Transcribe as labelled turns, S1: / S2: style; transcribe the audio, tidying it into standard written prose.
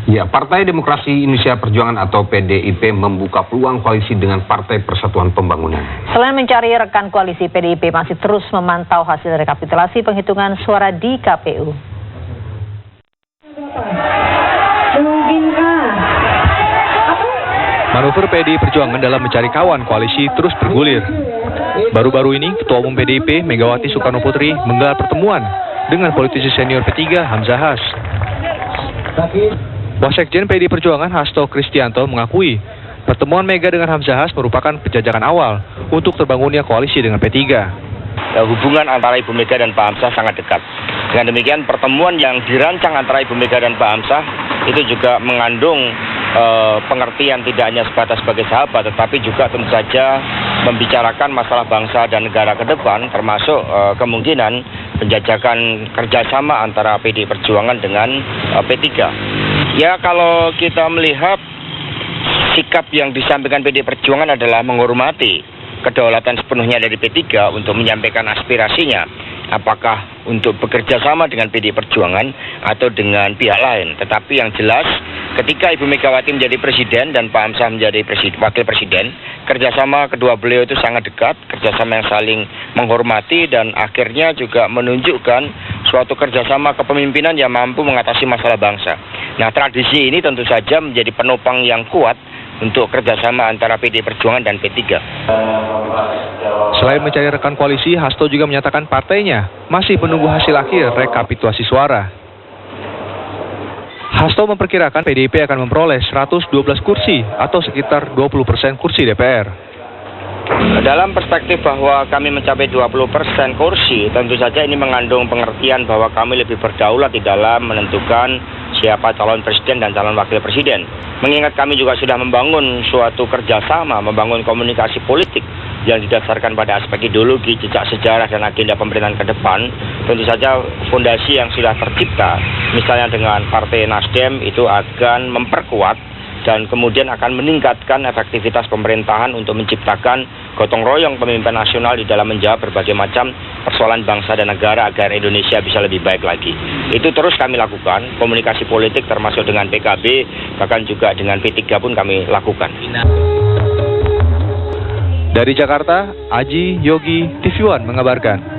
S1: Ya, Partai Demokrasi Indonesia Perjuangan atau PDIP membuka peluang koalisi dengan Partai Persatuan Pembangunan.
S2: Selain mencari rekan koalisi, PDIP masih terus memantau hasil rekapitulasi penghitungan suara di KPU.
S3: Manuver PDI Perjuangan dalam mencari kawan koalisi terus bergulir. Baru-baru ini, Ketua Umum PDIP Megawati Soekarno Putri menggelar pertemuan dengan politisi senior P3 Hamzah Has. Wasekjen PDI Perjuangan Hasto Kristianto mengakui pertemuan Mega dengan Hamzah Has merupakan penjajakan awal untuk terbangunnya koalisi dengan P3.
S4: Hubungan antara Ibu Mega dan Pak Hamzah sangat dekat. Dengan demikian, pertemuan yang dirancang antara Ibu Mega dan Pak Hamzah itu juga mengandung pengertian tidak hanya sebatas sebagai sahabat, tetapi juga tentu saja membicarakan masalah bangsa dan negara ke depan, termasuk kemungkinan penjajakan kerjasama antara PDI Perjuangan dengan P3. Ya, kalau kita melihat sikap yang disampaikan PDI Perjuangan adalah menghormati kedaulatan sepenuhnya dari P3 untuk menyampaikan aspirasinya, apakah untuk bekerja sama dengan PDI Perjuangan atau dengan pihak lain. Tetapi yang jelas, ketika Ibu Megawati menjadi presiden dan Pak Hamzah menjadi wakil presiden, kerjasama kedua beliau itu sangat dekat, kerjasama yang saling menghormati dan akhirnya juga menunjukkan suatu kerjasama kepemimpinan yang mampu mengatasi masalah bangsa. Nah, tradisi ini tentu saja menjadi penopang yang kuat untuk kerjasama antara PDI Perjuangan dan P3.
S3: Selain mencari rekan koalisi, Hasto juga menyatakan partainya masih menunggu hasil akhir rekapitulasi suara. Hasto memperkirakan PDIP akan memperoleh 112 kursi atau sekitar 20% kursi DPR.
S4: Dalam perspektif bahwa kami mencapai 20% kursi, tentu saja ini mengandung pengertian bahwa kami lebih berdaulat di dalam menentukan siapa calon presiden dan calon wakil presiden. Mengingat kami juga sudah membangun suatu kerjasama, membangun komunikasi politik yang didasarkan pada aspek ideologi, jejak sejarah, dan agenda pemerintahan ke depan, tentu saja fondasi yang sudah tercipta, misalnya dengan Partai Nasdem, itu akan memperkuat dan kemudian akan meningkatkan efektivitas pemerintahan untuk menciptakan gotong royong pemimpin nasional di dalam menjawab berbagai macam persoalan bangsa dan negara agar Indonesia bisa lebih baik lagi. Itu terus kami lakukan, komunikasi politik termasuk dengan PKB, bahkan juga dengan P3 pun kami lakukan.
S3: Dari Jakarta, Aji Yogi, TV One mengabarkan.